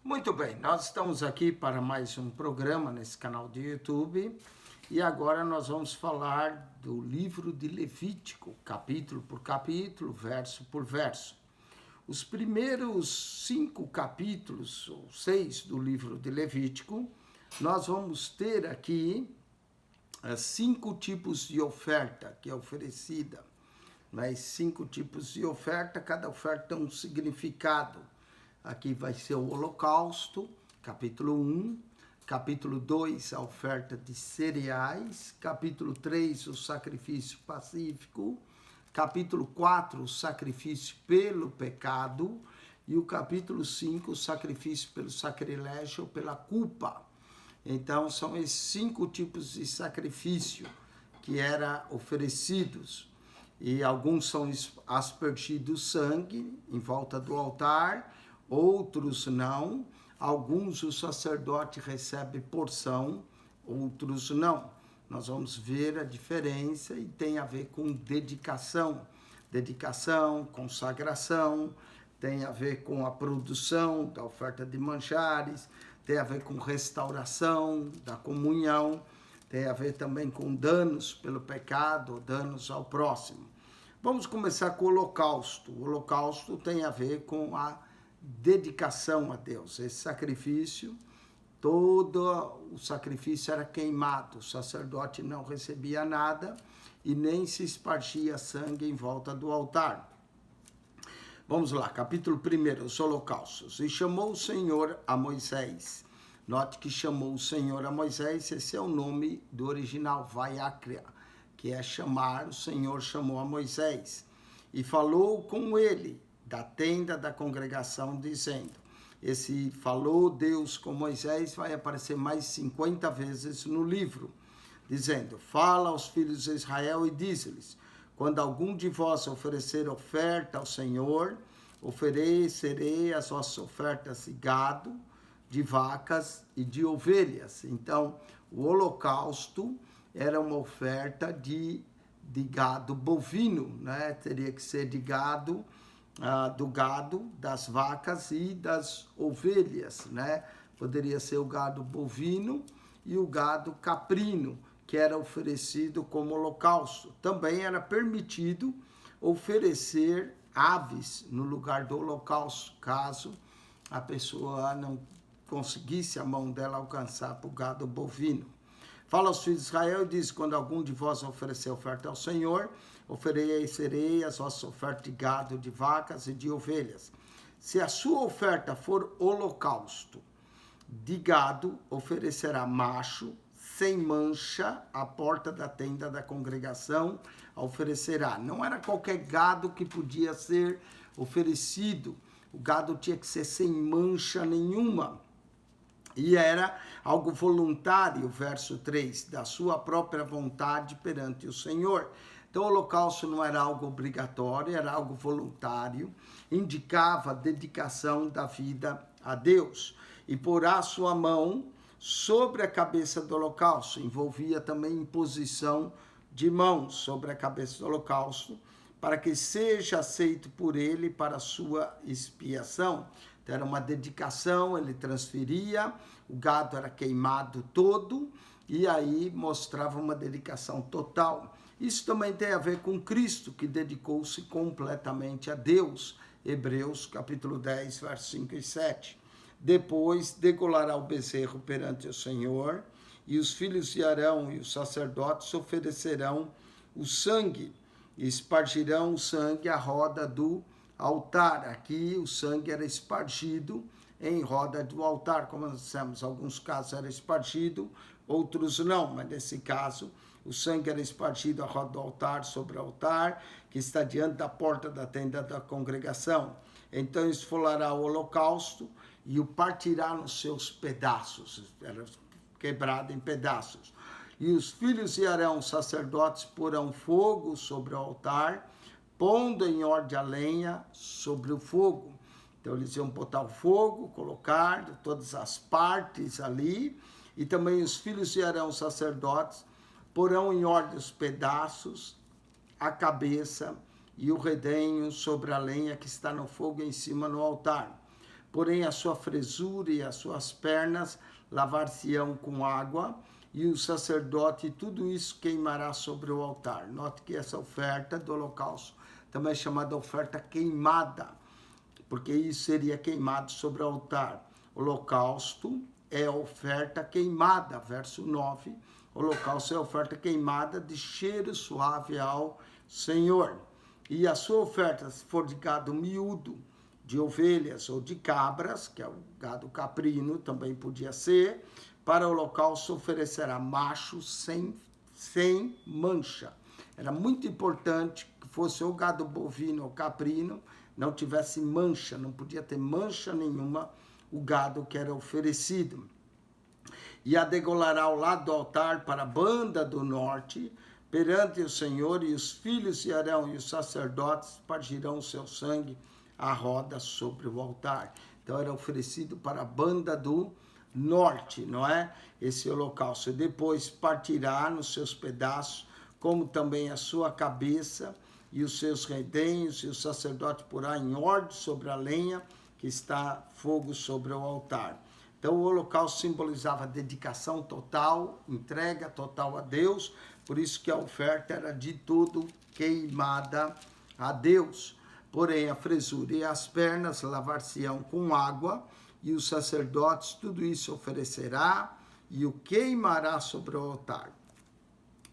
Muito bem, nós estamos aqui para mais um programa nesse canal do YouTube e agora nós vamos falar do livro de Levítico, capítulo por capítulo, verso por verso. Os primeiros 5 capítulos, ou 6 do livro de Levítico, nós vamos ter aqui 5 tipos de oferta que é oferecida. Mas 5 tipos de oferta, cada oferta tem um significado. Aqui vai ser o holocausto, capítulo 1, capítulo 2, a oferta de cereais, capítulo 3, o sacrifício pacífico, capítulo 4, o sacrifício pelo pecado, e o capítulo 5, o sacrifício pelo sacrilégio ou pela culpa. Então, são esses 5 tipos de sacrifício que eram oferecidos. E alguns são aspergidos sangue em volta do altar, outros não. Alguns o sacerdote recebe porção, outros não. Nós vamos ver a diferença e tem a ver com dedicação. Dedicação, consagração, tem a ver com a produção da oferta de manjares, tem a ver com restauração da comunhão, tem a ver também com danos pelo pecado, danos ao próximo. Vamos começar com o holocausto. O holocausto tem a ver com a dedicação a Deus. Esse sacrifício, todo o sacrifício era queimado. O sacerdote não recebia nada e nem se espargia sangue em volta do altar. Vamos lá, capítulo 1, os holocaustos. E chamou o Senhor a Moisés. Note que chamou o Senhor a Moisés, esse é o nome do original, Vaiacria, que é chamar, o Senhor chamou a Moisés. E falou com ele da tenda da congregação, dizendo, esse falou Deus com Moisés vai aparecer mais 50 vezes no livro, dizendo, fala aos filhos de Israel e diz-lhes, quando algum de vós oferecer oferta ao Senhor, oferecerei as vossas ofertas de gado, de vacas e de ovelhas. Então, o holocausto era uma oferta de gado bovino, né? Teria que ser de gado, do gado, das vacas e das ovelhas, né? Poderia ser o gado bovino e o gado caprino, que era oferecido como holocausto. Também era permitido oferecer aves no lugar do holocausto, caso a pessoa não conseguisse a mão dela alcançar para o gado bovino. Fala aos filhos de Israel e diz, quando algum de vós oferecer oferta ao Senhor, oferecerei as vossas ofertas de gado, de vacas e de ovelhas. Se a sua oferta for holocausto de gado, oferecerá macho, sem mancha, à porta da tenda da congregação, oferecerá. Não era qualquer gado que podia ser oferecido. O gado tinha que ser sem mancha nenhuma. E era algo voluntário, verso 3, da sua própria vontade perante o Senhor. Então, o holocausto não era algo obrigatório, era algo voluntário, indicava a dedicação da vida a Deus. E porá sua mão sobre a cabeça do holocausto, envolvia também imposição de mãos sobre a cabeça do holocausto, para que seja aceito por ele para a sua expiação. Então, era uma dedicação, ele transferia, o gado era queimado todo, e aí mostrava uma dedicação total. Isso também tem a ver com Cristo, que dedicou-se completamente a Deus. Hebreus, capítulo 10, versos 5 e 7. Depois, degolará o bezerro perante o Senhor, e os filhos de Arão e os sacerdotes oferecerão o sangue, e espargirão o sangue à roda do altar. Aqui o sangue era espargido em roda do altar, como nós dissemos, alguns casos era espargido, outros não, mas nesse caso o sangue era espargido à roda do altar, sobre o altar, que está diante da porta da tenda da congregação. Então esfolará o holocausto e o partirá nos seus pedaços, era quebrado em pedaços. E os filhos de Arão, sacerdotes, porão fogo sobre o altar, pondo em ordem a lenha sobre o fogo. Então, eles iam botar o fogo, colocar todas as partes ali, e também os filhos de Arão, sacerdotes, porão em ordem os pedaços, a cabeça e o redenho sobre a lenha que está no fogo em cima no altar. porém a sua fresura e as suas pernas lavar-se-ão com água, e o sacerdote tudo isso queimará sobre o altar. Note que essa oferta do holocausto também é chamada oferta queimada, porque isso seria queimado sobre o altar. Holocausto é oferta queimada, verso 9. Holocausto é oferta queimada de cheiro suave ao Senhor. E a sua oferta, se for de gado miúdo, de ovelhas ou de cabras, que é o gado caprino, também podia ser, para o holocausto oferecerá macho sem mancha. Era muito importante que fosse o gado bovino ou caprino, não tivesse mancha, não podia ter mancha nenhuma o gado que era oferecido. E a degolará ao lado do altar para a banda do norte, perante o Senhor, e os filhos de Arão e os sacerdotes espargirão o seu sangue à roda sobre o altar. Então era oferecido para a banda do norte, não é? Esse holocausto. E depois partirá nos seus pedaços, como também a sua cabeça e os seus redenhos, e o sacerdote porá em ordem sobre a lenha, que está fogo sobre o altar. Então o holocausto simbolizava dedicação total, entrega total a Deus, por isso que a oferta era de tudo queimada a Deus. Porém a fresura e as pernas lavar-se-ão com água, e os sacerdotes tudo isso oferecerá e o queimará sobre o altar.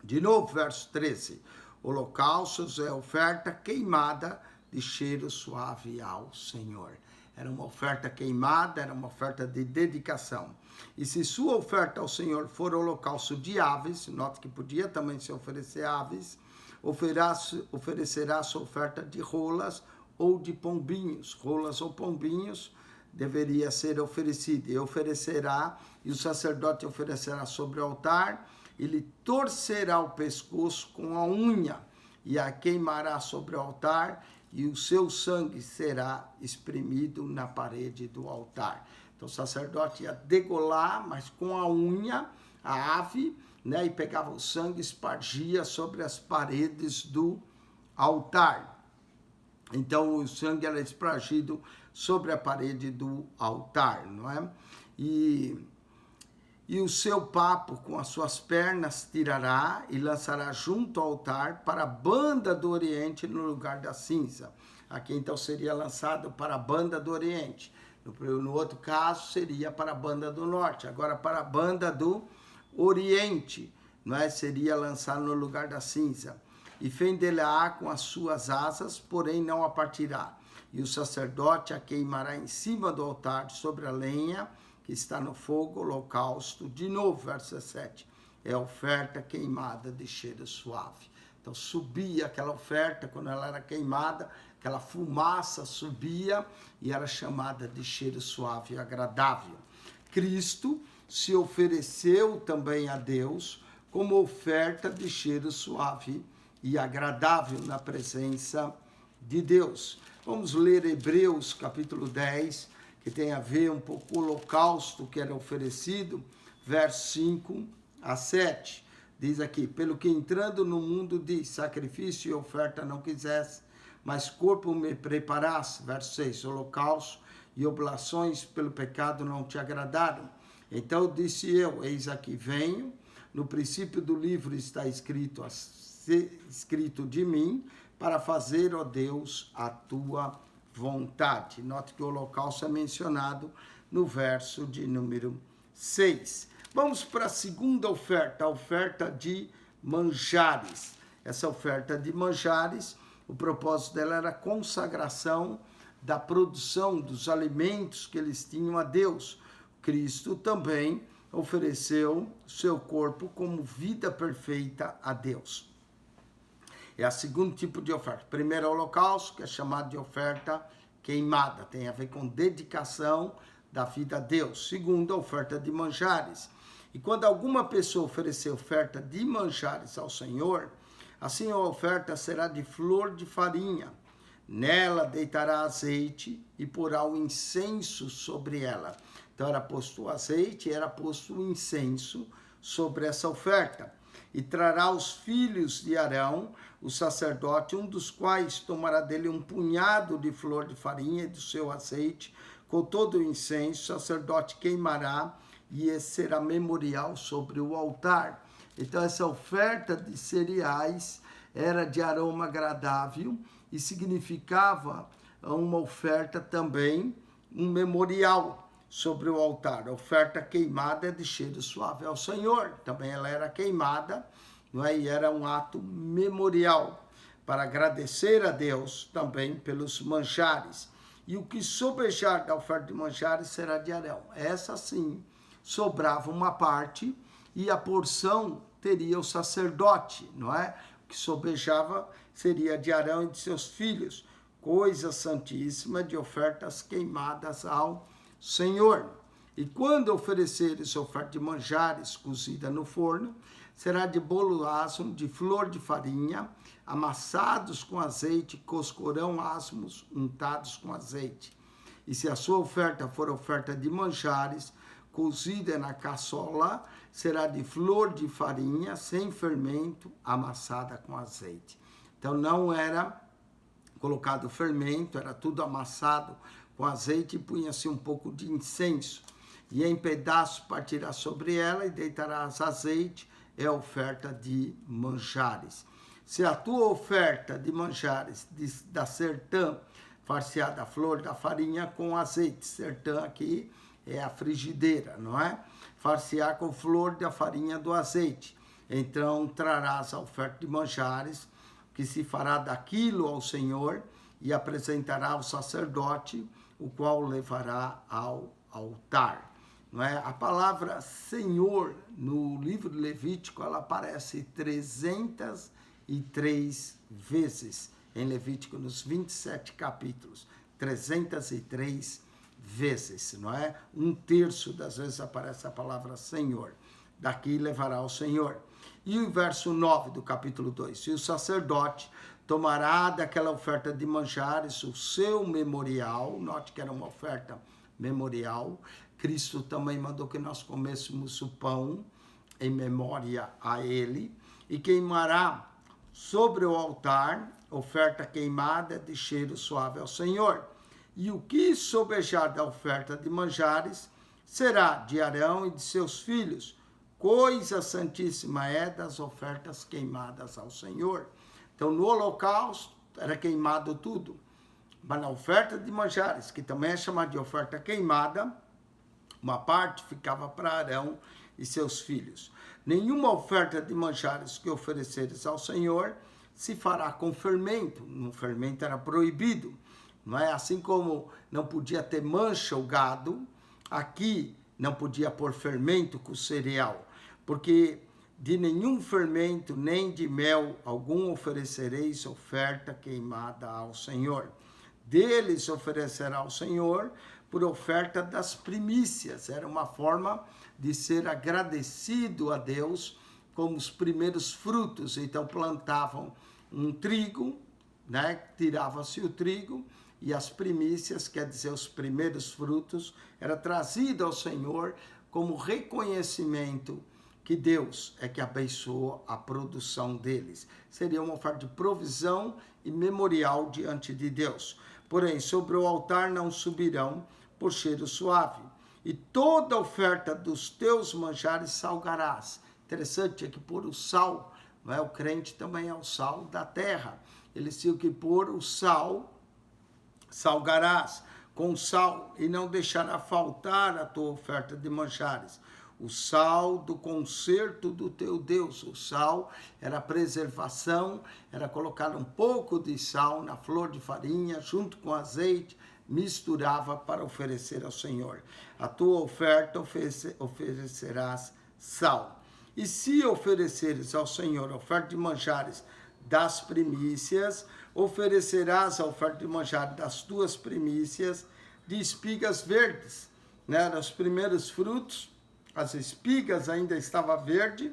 De novo, verso 13. Holocaustos é oferta queimada de cheiro suave ao Senhor. Era uma oferta queimada, era uma oferta de dedicação. E se sua oferta ao Senhor for holocausto de aves, note que podia também se oferecer aves, oferecerá sua oferta de rolas ou de pombinhos. Rolas ou pombinhos deveria ser oferecido. E oferecerá, e o sacerdote oferecerá sobre o altar, ele torcerá o pescoço com a unha e a queimará sobre o altar, e o seu sangue será espremido na parede do altar. Então o sacerdote ia degolar, mas com a unha, a ave, né, e pegava o sangue e espargia sobre as paredes do altar. Então o sangue era espargido sobre a parede do altar, não é? E o seu papo com as suas pernas tirará e lançará junto ao altar para a banda do oriente no lugar da cinza. Aqui então seria lançado para a banda do oriente. No outro caso seria para a banda do norte. Agora para a banda do oriente, não é? Seria lançado no lugar da cinza. E fenderá com as suas asas, porém não a partirá. E o sacerdote a queimará em cima do altar sobre a lenha que está no fogo, holocausto. De novo, verso 17, é a oferta queimada de cheiro suave. Então subia aquela oferta, quando ela era queimada, aquela fumaça subia e era chamada de cheiro suave e agradável. Cristo se ofereceu também a Deus como oferta de cheiro suave e agradável na presença de Deus. Vamos ler Hebreus capítulo 10, que tem a ver um pouco com o holocausto que era oferecido, versos 5 a 7. Diz aqui, pelo que entrando no mundo de sacrifício e oferta não quisesse, mas corpo me preparasse, verso 6, holocausto e oblações pelo pecado não te agradaram. Então disse eu, eis aqui venho, no princípio do livro está escrito de mim, para fazer, ó Deus, a tua vontade. Note que o holocausto é mencionado no verso de número 6. Vamos para a segunda oferta, a oferta de manjares. Essa oferta de manjares, o propósito dela era a consagração da produção dos alimentos que eles tinham a Deus. Cristo também ofereceu seu corpo como vida perfeita a Deus. É o segundo tipo de oferta. Primeiro é o holocausto, que é chamado de oferta queimada. Tem a ver com dedicação da vida a Deus. Segundo, a oferta de manjares. E quando alguma pessoa oferecer oferta de manjares ao Senhor, assim a oferta será de flor de farinha. Nela deitará azeite e porá o incenso sobre ela. Então era posto o azeite e era posto o incenso sobre essa oferta. E trará os filhos de Arão, o sacerdote, um dos quais tomará dele um punhado de flor de farinha e do seu azeite, com todo o incenso, o sacerdote queimará e esse será memorial sobre o altar. Então essa oferta de cereais era de aroma agradável e significava uma oferta também, um memorial sobre o altar. A oferta queimada é de cheiro suave ao Senhor. Também ela era queimada, não é? E era um ato memorial para agradecer a Deus também pelos manjares. E o que sobejar da oferta de manjares será de Arão. Essa sim, sobrava uma parte e a porção teria o sacerdote, não é? O que sobejava seria de Arão e de seus filhos, coisa santíssima de ofertas queimadas ao Senhor. E quando ofereceres oferta de manjares cozida no forno, será de bolo asmo, de flor de farinha, amassados com azeite, coscorão asmos, untados com azeite. E se a sua oferta for oferta de manjares, cozida na caçola, será de flor de farinha, sem fermento, amassada com azeite. Então não era colocado fermento, era tudo amassado com azeite e punha-se um pouco de incenso. E em pedaços partirá sobre ela e deitarás azeite, é a oferta de manjares. Se a tua oferta de manjares da sertã, farseada a flor da farinha com azeite, sertã aqui é a frigideira, não é? Farsear com flor da farinha do azeite. Então trarás a oferta de manjares, que se fará daquilo ao Senhor, e apresentará ao sacerdote, o qual o levará ao altar. Não é? A palavra Senhor no livro de Levítico, ela aparece 303 vezes em Levítico, nos 27 capítulos, 303 vezes, não é? 1/3 das vezes aparece a palavra Senhor. Daqui levará ao Senhor. E o verso 9 do capítulo 2, e o sacerdote tomará daquela oferta de manjares o seu memorial, note que era uma oferta memorial. Cristo também mandou que nós comêssemos o pão em memória a ele, e queimará sobre o altar oferta queimada de cheiro suave ao Senhor. E o que sobejar da oferta de manjares será de Arão e de seus filhos, coisa santíssima é das ofertas queimadas ao Senhor. Então, no holocausto, era queimado tudo. Mas na oferta de manjares, que também é chamada de oferta queimada, uma parte ficava para Arão e seus filhos. Nenhuma oferta de manjares que ofereceres ao Senhor se fará com fermento. No fermento era proibido. Não é? Assim como não podia ter mancha o gado, aqui não podia pôr fermento com cereal, porque de nenhum fermento nem de mel algum oferecereis oferta queimada ao Senhor. Deles oferecerá ao Senhor por oferta das primícias. Era uma forma de ser agradecido a Deus como os primeiros frutos. Então plantavam um trigo, né? Tirava-se o trigo, e as primícias, quer dizer, os primeiros frutos, era trazido ao Senhor como reconhecimento que Deus é que abençoou a produção deles. Seria uma oferta de provisão e memorial diante de Deus. Porém, sobre o altar não subirão por cheiro suave. E toda oferta dos teus manjares salgarás. Interessante é que pôr o sal, não é? O crente também é o sal da terra. Eles tinham que pôr o sal, salgarás com sal, e não deixará faltar a tua oferta de manjares. O sal do concerto do teu Deus. O sal era a preservação, era colocar um pouco de sal na flor de farinha, junto com azeite, misturava para oferecer ao Senhor. A tua oferta oferecerás sal. E se ofereceres ao Senhor a oferta de manjares das primícias, oferecerás a oferta de manjares das tuas primícias de espigas verdes, né? Os primeiros frutos, as espigas ainda estavam verdes,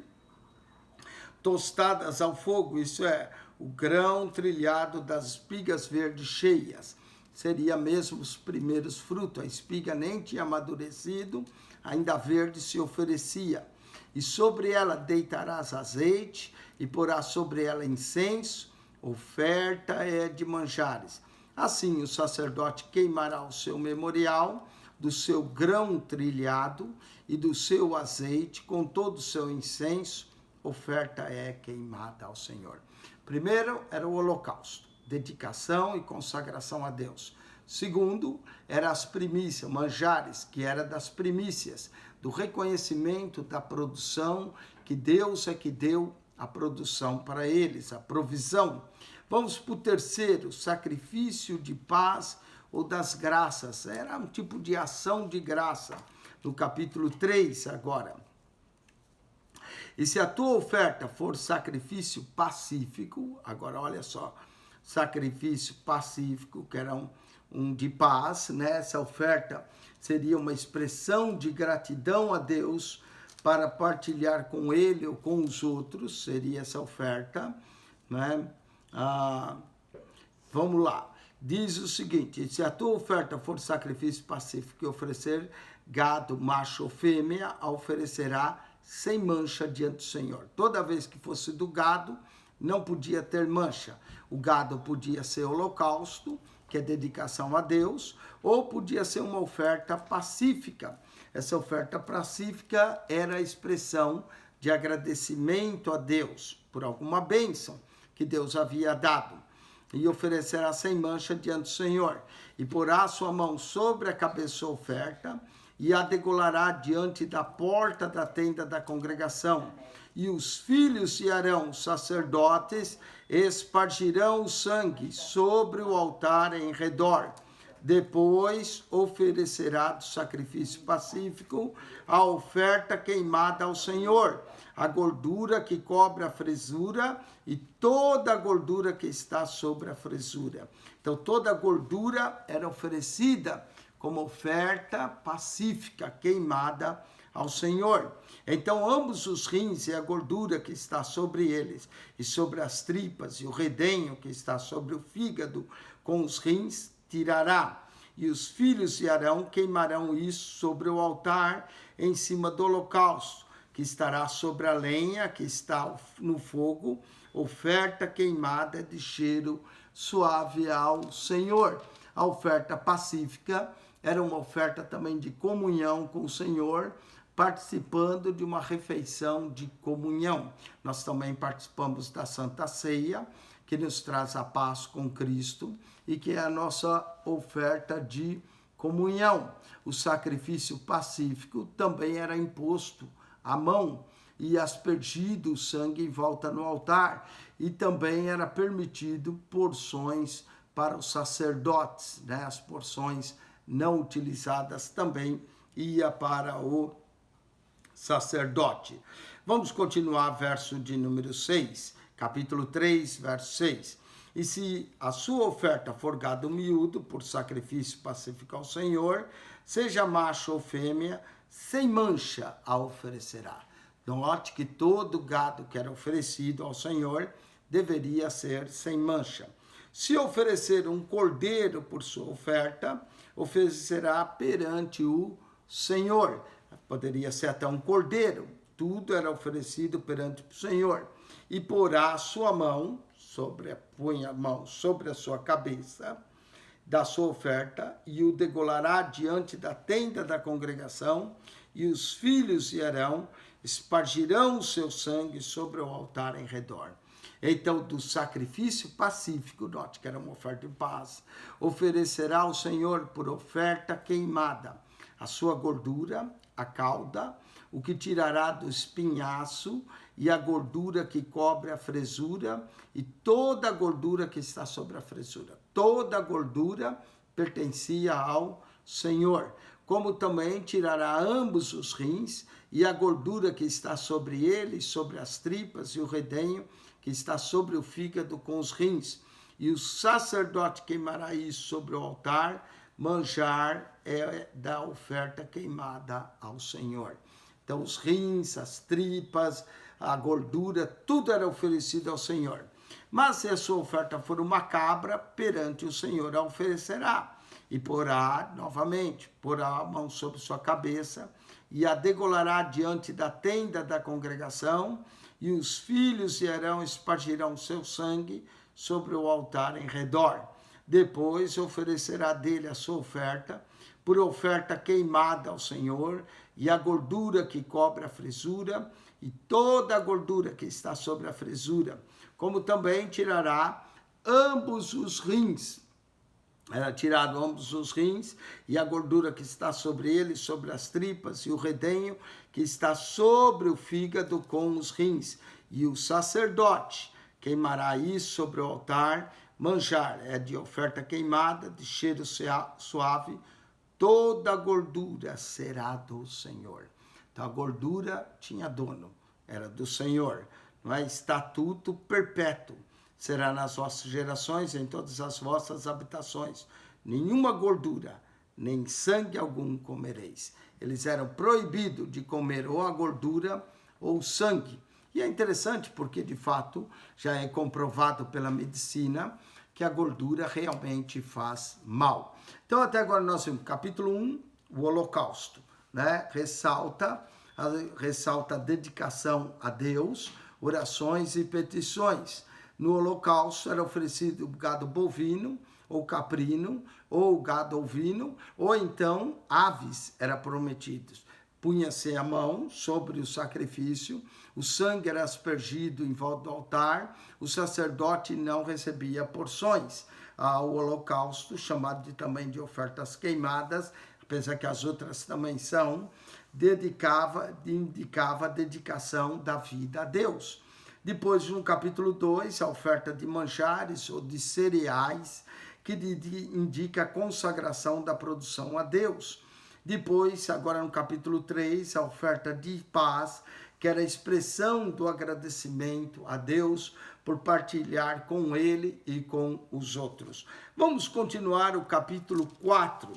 tostadas ao fogo, isso é, o grão trilhado das espigas verdes cheias. Seria mesmo os primeiros frutos, a espiga nem tinha amadurecido, ainda verde se oferecia. E sobre ela deitarás azeite, e porás sobre ela incenso, oferta é de manjares. Assim o sacerdote queimará o seu memorial, do seu grão trilhado e do seu azeite, com todo o seu incenso, oferta é queimada ao Senhor. Primeiro era o holocausto, dedicação e consagração a Deus. Segundo, era as primícias, manjares, que era das primícias, do reconhecimento da produção, que Deus é que deu a produção para eles, a provisão. Vamos para o terceiro, sacrifício de paz ou das graças. Era um tipo de ação de graça, no capítulo 3 agora. E se a tua oferta for sacrifício pacífico, agora olha só, sacrifício pacífico, que era um de paz, né? Essa oferta seria uma expressão de gratidão a Deus para partilhar com ele ou com os outros, seria essa oferta, né? Vamos lá, diz o seguinte: se a tua oferta for sacrifício pacífico e oferecer gado, macho ou fêmea, a oferecerá sem mancha diante do Senhor. Toda vez que fosse do gado, não podia ter mancha. O gado podia ser holocausto, que é dedicação a Deus, ou podia ser uma oferta pacífica. Essa oferta pacífica era a expressão de agradecimento a Deus por alguma bênção que Deus havia dado. E oferecerá sem mancha diante do Senhor. E porá a sua mão sobre a cabeça da oferta, e a degolará diante da porta da tenda da congregação. E os filhos de Arão, sacerdotes, espargirão o sangue sobre o altar em redor. Depois oferecerá do sacrifício pacífico a oferta queimada ao Senhor, a gordura que cobre a fresura e toda a gordura que está sobre a fresura. Então toda a gordura era oferecida como oferta pacífica queimada ao Senhor. Então ambos os rins e a gordura que está sobre eles, e sobre as tripas, e o redenho que está sobre o fígado, com os rins tirará. E os filhos de Arão queimarão isso sobre o altar, em cima do holocausto, que estará sobre a lenha, que está no fogo, oferta queimada de cheiro suave ao Senhor. A oferta pacífica era uma oferta também de comunhão com o Senhor, participando de uma refeição de comunhão. Nós também participamos da Santa Ceia, que nos traz a paz com Cristo e que é a nossa oferta de comunhão. O sacrifício pacífico também era imposto à mão e aspergido o sangue em volta no altar. E também era permitido porções para os sacerdotes, né? As porções não utilizadas também ia para o sacerdote. Vamos continuar, verso de número 6, capítulo 3, verso 6. E se a sua oferta for gado miúdo, por sacrifício pacífico ao Senhor, seja macho ou fêmea, sem mancha a oferecerá. Note que todo gado que era oferecido ao Senhor deveria ser sem mancha. Se oferecer um cordeiro por sua oferta, oferecerá perante o Senhor. Poderia ser até um cordeiro. Tudo era oferecido perante o Senhor. E porá a sua mão, põe a mão sobre a sua cabeça da sua oferta, e o degolará diante da tenda da congregação, e os filhos de Arão espargirão o seu sangue sobre o altar em redor. Então, do sacrifício pacífico, note que era uma oferta de paz, oferecerá ao Senhor por oferta queimada a sua gordura, a cauda, o que tirará do espinhaço, e a gordura que cobre a fresura, e toda a gordura que está sobre a fresura. Toda a gordura pertencia ao Senhor. Como também tirará ambos os rins, e a gordura que está sobre ele, sobre as tripas, e o redenho que está sobre o fígado com os rins. E o sacerdote queimará isso sobre o altar. Manjar é da oferta queimada ao Senhor. Então os rins, as tripas, a gordura, tudo era oferecido ao Senhor. Mas se a sua oferta for uma cabra, perante o Senhor a oferecerá. E porá, novamente, porá a mão sobre sua cabeça, e a degolará diante da tenda da congregação, e os filhos de Arão espargirão seu sangue sobre o altar em redor. Depois oferecerá dele a sua oferta, por oferta queimada ao Senhor, e a gordura que cobre a fresura, e toda a gordura que está sobre a fresura, como também tirará ambos os rins. Era tirado ambos os rins e a gordura que está sobre ele, sobre as tripas, e o redenho que está sobre o fígado com os rins. E o sacerdote queimará isso sobre o altar, manjar, é de oferta queimada, de cheiro suave, toda a gordura será do Senhor. Então a gordura tinha dono, era do Senhor, não é? Estatuto perpétuo. Será nas vossas gerações, em todas as vossas habitações. Nenhuma gordura, nem sangue algum comereis. Eles eram proibidos de comer ou a gordura ou o sangue. E é interessante porque, de fato, já é comprovado pela medicina que a gordura realmente faz mal. Então, até agora nós vimos capítulo 1, o holocausto, né? Ressalta a dedicação a Deus, orações e petições. No holocausto era oferecido gado bovino, ou caprino, ou gado ovino, ou então aves eram prometidos. Punha-se a mão sobre o sacrifício, o sangue era aspergido em volta do altar, o sacerdote não recebia porções. O holocausto, chamado também de ofertas queimadas, apesar que as outras também são, indicava a dedicação da vida a Deus. Depois, no capítulo 2, a oferta de manjares ou de cereais, que indica a consagração da produção a Deus. Depois, agora no capítulo 3, a oferta de paz, que era a expressão do agradecimento a Deus por partilhar com ele e com os outros. Vamos continuar o capítulo 4.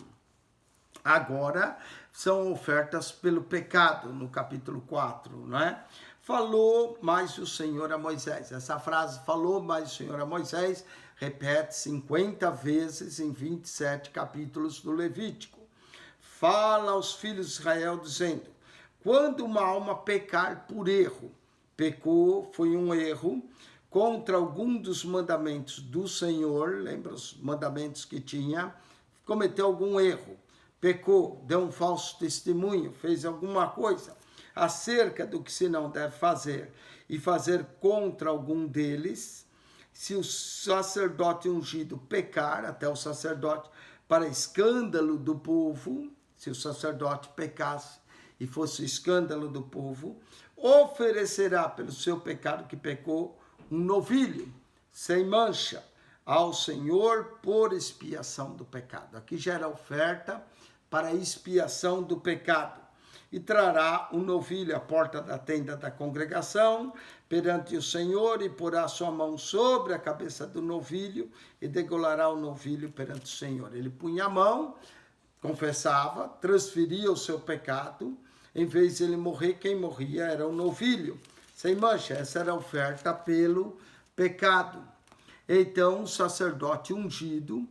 Agora, são ofertas pelo pecado, no capítulo 4, não é? Falou mais o Senhor a Moisés. Essa frase, falou mais o Senhor a Moisés, repete 50 vezes em 27 capítulos do Levítico. Fala aos filhos de Israel, dizendo: quando uma alma pecar por erro, pecou, foi um erro, contra algum dos mandamentos do Senhor, lembra os mandamentos que tinha, cometeu algum erro, pecou, deu um falso testemunho, fez alguma coisa acerca do que se não deve fazer, e fazer contra algum deles, se o sacerdote ungido pecar, até o sacerdote, para escândalo do povo, se o sacerdote pecasse e fosse escândalo do povo, oferecerá pelo seu pecado que pecou um novilho, sem mancha, ao Senhor por expiação do pecado. Aqui já era oferta para expiação do pecado. E trará o novilho à porta da tenda da congregação, perante o Senhor, e porá sua mão sobre a cabeça do novilho, e degolará o novilho perante o Senhor. Ele punha a mão, confessava, transferia o seu pecado, em vez de ele morrer, quem morria era o novilho, sem mancha. Essa era a oferta pelo pecado. Então o sacerdote ungido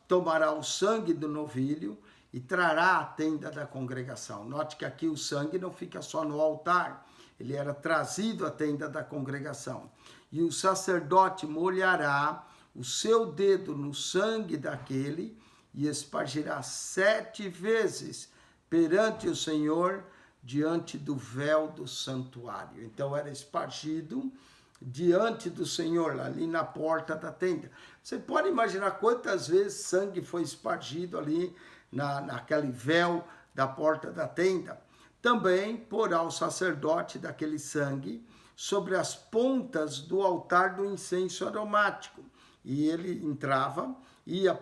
tomará o sangue do novilho, e trará a tenda da congregação. Note que aqui o sangue não fica só no altar, ele era trazido à tenda da congregação. E o sacerdote molhará o seu dedo no sangue daquele e espargirá 7 vezes perante o Senhor, diante do véu do santuário. Então era espargido diante do Senhor, ali na porta da tenda. Você pode imaginar quantas vezes sangue foi espargido ali naquele véu da porta da tenda. Também porá o sacerdote daquele sangue sobre as pontas do altar do incenso aromático. E ele entrava,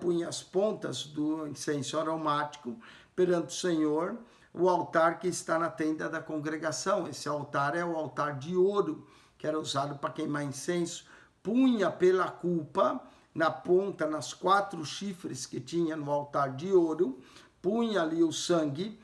punha as pontas do incenso aromático perante o Senhor, o altar que está na tenda da congregação. Esse altar é o altar de ouro, que era usado para queimar incenso. Punha pela culpa na ponta, nas 4 chifres que tinha no altar de ouro, punha ali o sangue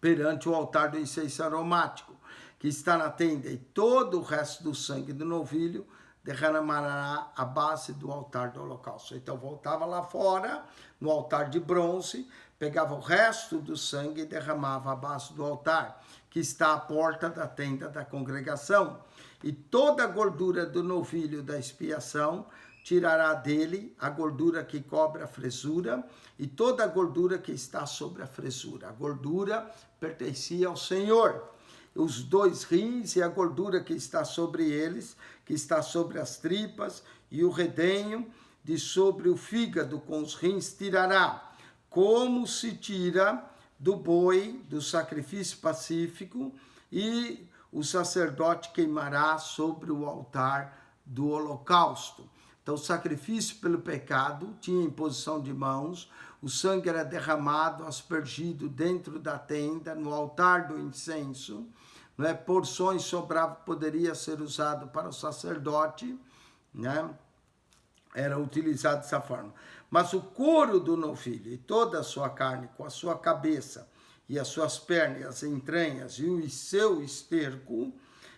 perante o altar do incenso aromático, que está na tenda, e todo o resto do sangue do novilho derramará à base do altar do holocausto. Então voltava lá fora, no altar de bronze, pegava o resto do sangue e derramava à base do altar, que está à porta da tenda da congregação. E toda a gordura do novilho da expiação tirará dele a gordura que cobre a fresura e toda a gordura que está sobre a fresura. A gordura pertencia ao Senhor. Os 2 rins e a gordura que está sobre eles, que está sobre as tripas, e o redenho de sobre o fígado com os rins tirará, como se tira do boi do sacrifício pacífico, e o sacerdote queimará sobre o altar do holocausto. Então, o sacrifício pelo pecado tinha imposição de mãos, o sangue era derramado, aspergido dentro da tenda, no altar do incenso, não é? Porções sobravam, poderia ser usado para o sacerdote, né? Era utilizado dessa forma. Mas o couro do novilho e toda a sua carne, com a sua cabeça e as suas pernas, as entranhas e o seu esterco,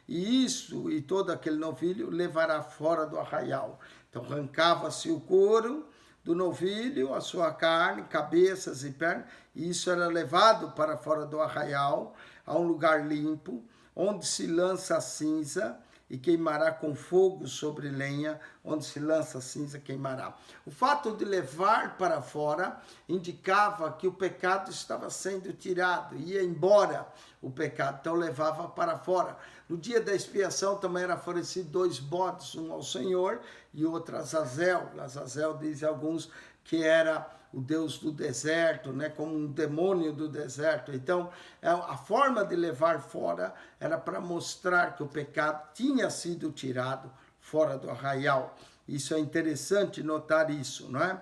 e isso e todo aquele novilho levará fora do arraial. Então arrancava-se o couro do novilho, a sua carne, cabeças e pernas, e isso era levado para fora do arraial, a um lugar limpo, onde se lança a cinza, e queimará com fogo sobre lenha, onde se lança a cinza, queimará. O fato de levar para fora indicava que o pecado estava sendo tirado, ia embora o pecado, então levava para fora. No dia da expiação também era oferecido 2 bodes, um ao Senhor e outro a Azazel. Azazel diz alguns que era o deus do deserto, né, como um demônio do deserto. Então, a forma de levar fora era para mostrar que o pecado tinha sido tirado fora do arraial. Isso é interessante notar isso, não é?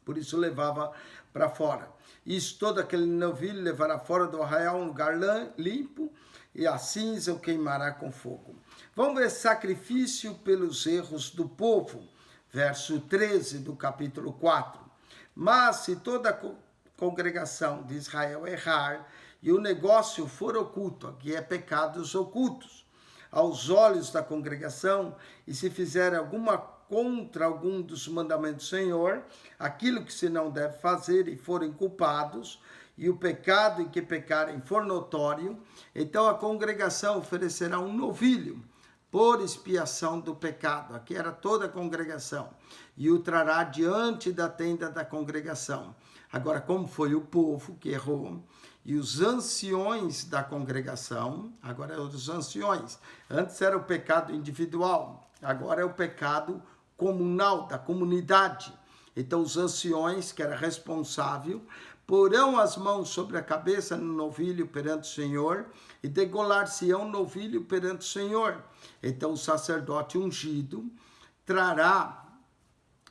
Por isso levava para fora. Isso, todo aquele novilho levará fora do arraial um lugar limpo, e a cinza o queimará com fogo. Vamos ver sacrifício pelos erros do povo. Verso 13 do capítulo 4. Mas se toda a congregação de Israel errar e o negócio for oculto, aqui é pecados ocultos, aos olhos da congregação, e se fizer alguma contra algum dos mandamentos do Senhor, aquilo que se não deve fazer, e forem culpados, e o pecado em que pecarem for notório, então a congregação oferecerá um novilho por expiação do pecado. Aqui era toda a congregação. E o trará diante da tenda da congregação. Agora, como foi o povo que errou, e os anciões da congregação, agora é os anciões. Antes era o pecado individual, agora é o pecado comunal, da comunidade. Então, os anciões, que era responsável, porão as mãos sobre a cabeça no novilho perante o Senhor, e degolar-se-ão o novilho perante o Senhor. Então, o sacerdote ungido trará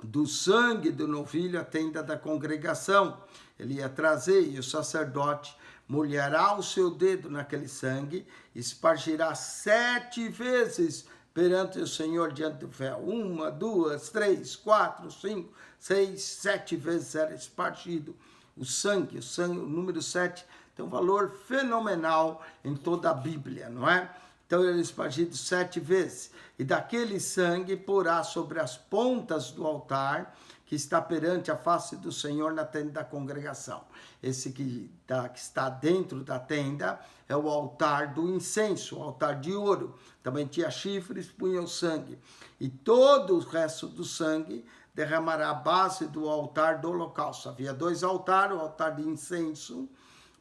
do sangue do novilho a tenda da congregação. Ele ia trazer, e o sacerdote molhará o seu dedo naquele sangue, espargirá 7 vezes perante o Senhor diante do véu. 1, 2, 3, 4, 5, 6, 7 vezes era espargido o sangue, o número 7 tem um valor fenomenal em toda a Bíblia, não é? Então ele é espargido 7 vezes, e daquele sangue porá sobre as pontas do altar, que está perante a face do Senhor na tenda da congregação. Esse que está dentro da tenda é o altar do incenso, o altar de ouro. Também tinha chifres, punha o sangue. E todo o resto do sangue derramará a base do altar do holocausto. Havia 2 altares, o altar de incenso,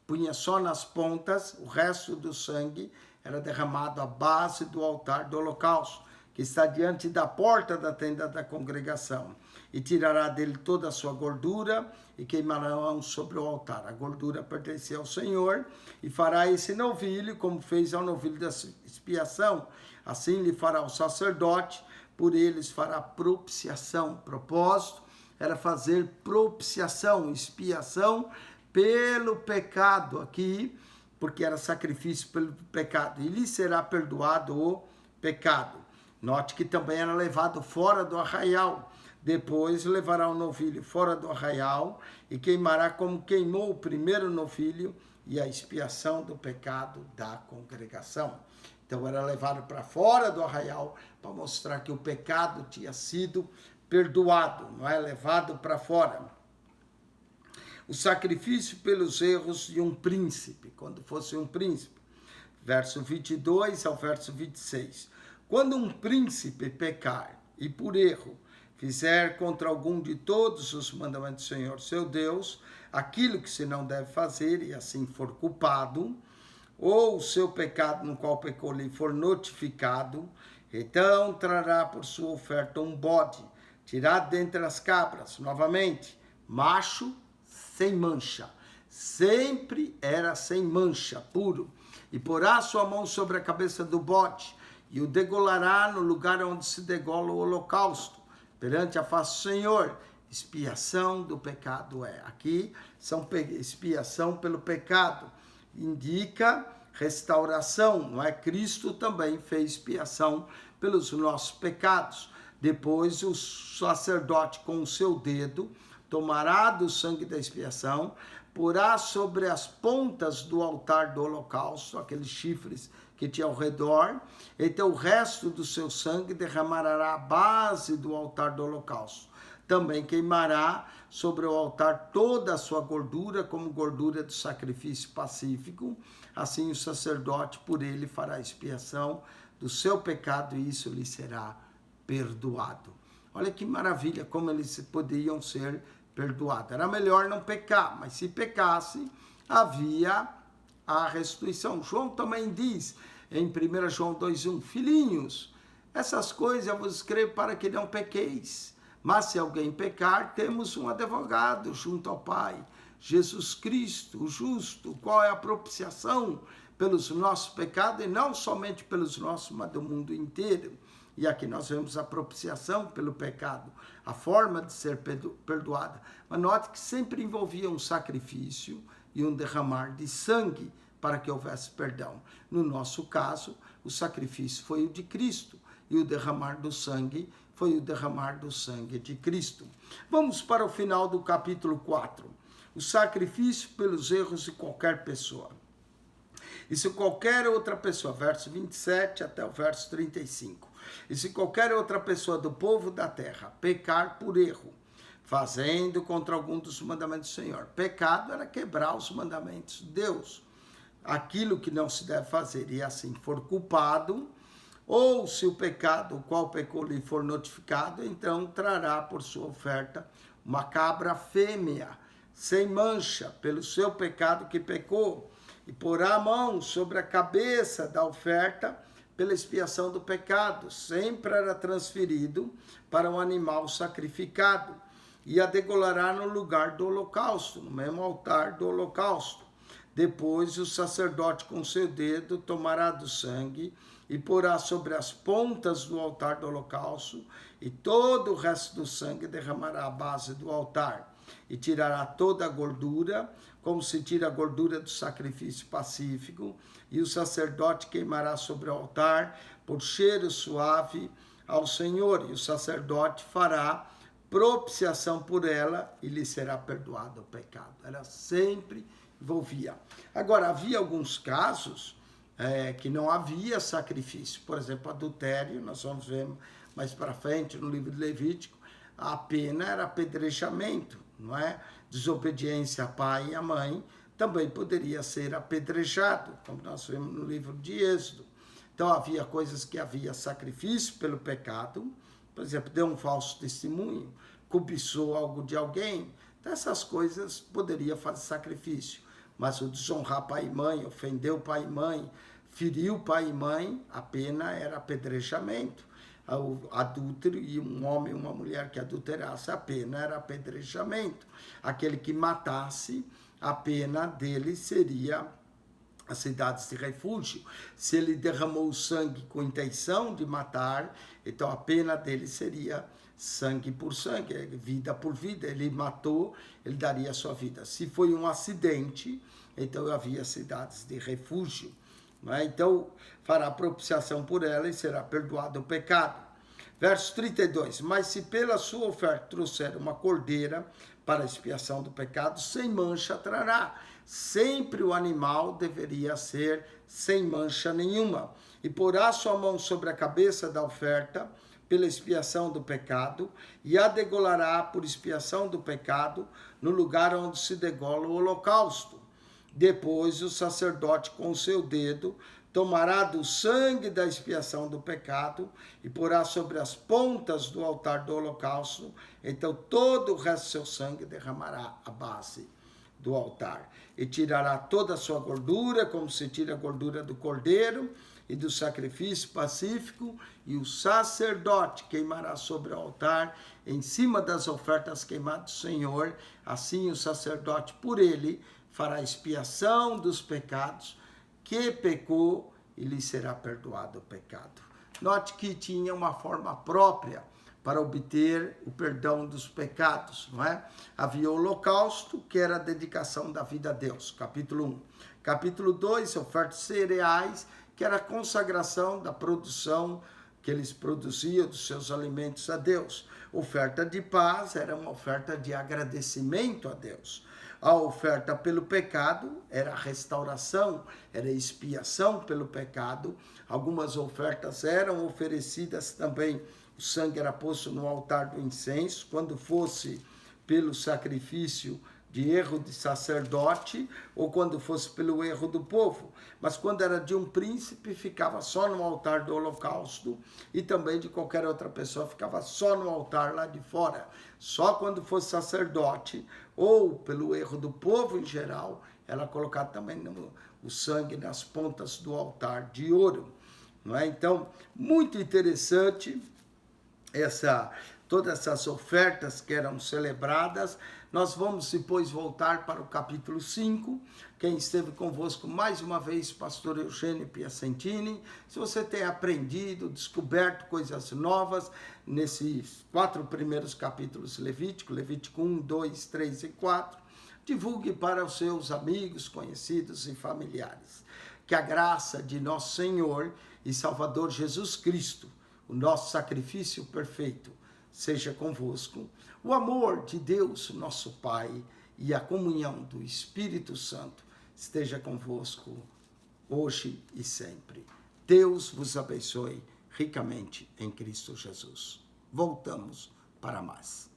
punha só nas pontas, o resto do sangue era derramado à base do altar do holocausto, que está diante da porta da tenda da congregação. E tirará dele toda a sua gordura e queimarão sobre o altar. A gordura pertencia ao Senhor, e fará esse novilho como fez ao novilho da expiação. Assim lhe fará o sacerdote, por eles fará propiciação. Propósito era fazer propiciação, expiação pelo pecado aqui, porque era sacrifício pelo pecado. E lhe será perdoado o pecado. Note que também era levado fora do arraial. Depois levará o novilho fora do arraial e queimará como queimou o primeiro novilho, e a expiação do pecado da congregação. Então era levado para fora do arraial para mostrar que o pecado tinha sido perdoado, não é? Levado para fora. O sacrifício pelos erros de um príncipe, quando fosse um príncipe. Verso 22 ao verso 26. Quando um príncipe pecar e por erro fizer contra algum de todos os mandamentos do Senhor seu Deus, aquilo que se não deve fazer, e assim for culpado, ou o seu pecado no qual pecou lhe for notificado, então trará por sua oferta um bode, tirado dentre as cabras, novamente, macho, sem mancha. Sempre era sem mancha, puro. E porá sua mão sobre a cabeça do bode, e o degolará no lugar onde se degola o holocausto, perante a face do Senhor. Expiação do pecado é. Aqui são expiação pelo pecado. Indica restauração, não é? Cristo também fez expiação pelos nossos pecados. Depois o sacerdote com o seu dedo tomará do sangue da expiação, porá sobre as pontas do altar do holocausto, aqueles chifres que tinha ao redor, então o resto do seu sangue derramará a base do altar do holocausto. Também queimará sobre o altar toda a sua gordura, como gordura do sacrifício pacífico. Assim o sacerdote por ele fará expiação do seu pecado e isso lhe será perdoado. Olha que maravilha, como eles poderiam ser perdoados. Era melhor não pecar, mas se pecasse, havia a restituição. João também diz em 1 João 2,1, filhinhos, essas coisas eu vos escrevo para que não pequeis. Mas se alguém pecar, temos um advogado junto ao Pai, Jesus Cristo, o justo, qual é a propiciação pelos nossos pecados, e não somente pelos nossos, mas do mundo inteiro. E aqui nós vemos a propiciação pelo pecado, a forma de ser perdoada. Mas note que sempre envolvia um sacrifício e um derramar de sangue para que houvesse perdão. No nosso caso, o sacrifício foi o de Cristo e o derramar do sangue foi o derramar do sangue de Cristo. Vamos para o final do capítulo 4. O sacrifício pelos erros de qualquer pessoa. E se qualquer outra pessoa, verso 27 até o verso 35. E se qualquer outra pessoa do povo da terra pecar por erro, fazendo contra algum dos mandamentos do Senhor. Pecado era quebrar os mandamentos de Deus. Aquilo que não se deve fazer, e assim for culpado, ou se o pecado, o qual pecou, lhe for notificado, então trará por sua oferta uma cabra fêmea, sem mancha, pelo seu pecado que pecou, e porá a mão sobre a cabeça da oferta pela expiação do pecado. Sempre era transferido para um animal sacrificado, e a degolará no lugar do holocausto, no mesmo altar do holocausto. Depois o sacerdote com seu dedo tomará do sangue e porá sobre as pontas do altar do holocausto, e todo o resto do sangue derramará à base do altar, e tirará toda a gordura, como se tira a gordura do sacrifício pacífico, e o sacerdote queimará sobre o altar por cheiro suave ao Senhor, e o sacerdote fará propiciação por ela, e lhe será perdoado o pecado. Ela sempre envolvia. Agora, havia alguns casos que não havia sacrifício. Por exemplo, adultério, nós vamos ver mais para frente no livro de Levítico, a pena era apedrejamento, não é? Desobediência a pai e a mãe também poderia ser apedrejado, como nós vemos no livro de Êxodo. Então, havia coisas que havia sacrifício pelo pecado, por exemplo, deu um falso testemunho, cobiçou algo de alguém, então essas coisas poderia fazer sacrifício. Mas o desonrar pai e mãe, ofendeu pai e mãe, feriu pai e mãe, a pena era apedrejamento. O adúltero e um homem e uma mulher que adulterasse, a pena era apedrejamento. Aquele que matasse, a pena dele seria as cidades de refúgio. Se ele derramou o sangue com intenção de matar, então a pena dele seria sangue por sangue, vida por vida. Ele matou, ele daria a sua vida. Se foi um acidente, então havia cidades de refúgio. Não é? Então fará propiciação por ela e será perdoado o pecado. Verso 32, mas se pela sua oferta trouxer uma cordeira para a expiação do pecado, sem mancha trará. Sempre o animal deveria ser sem mancha nenhuma. E porá sua mão sobre a cabeça da oferta pela expiação do pecado, e a degolará por expiação do pecado no lugar onde se degola o holocausto. Depois o sacerdote com o seu dedo tomará do sangue da expiação do pecado e porá sobre as pontas do altar do holocausto, então todo o resto do seu sangue derramará à base do altar. E tirará toda a sua gordura, como se tira a gordura do cordeiro e do sacrifício pacífico, e o sacerdote queimará sobre o altar, em cima das ofertas queimadas do Senhor. Assim o sacerdote, por ele, fará expiação dos pecados, que pecou, e lhe será perdoado o pecado. Note que tinha uma forma própria para obter o perdão dos pecados, não é? Havia o holocausto, que era a dedicação da vida a Deus, capítulo 1. Capítulo 2, ofertas cereais, que era a consagração da produção que eles produziam dos seus alimentos a Deus. Oferta de paz era uma oferta de agradecimento a Deus. A oferta pelo pecado era a restauração, era a expiação pelo pecado. Algumas ofertas eram oferecidas também, o sangue era posto no altar do incenso, quando fosse pelo sacrifício de erro de sacerdote, ou quando fosse pelo erro do povo. Mas quando era de um príncipe, ficava só no altar do holocausto, e também de qualquer outra pessoa, ficava só no altar lá de fora. Só quando fosse sacerdote, ou pelo erro do povo em geral, ela colocava também o sangue nas pontas do altar de ouro. Não é? Então, muito interessante todas essas ofertas que eram celebradas. Nós vamos depois voltar para o capítulo 5. Quem esteve convosco mais uma vez, pastor Eugênio Piacentini. Se você tem aprendido, descoberto coisas novas nesses 4 primeiros capítulos Levítico 1, 2, 3 e 4, divulgue para os seus amigos, conhecidos e familiares. Que a graça de nosso Senhor e Salvador Jesus Cristo, o nosso sacrifício perfeito, seja convosco. O amor de Deus, nosso Pai, e a comunhão do Espírito Santo esteja convosco hoje e sempre. Deus vos abençoe ricamente em Cristo Jesus. Voltamos para mais.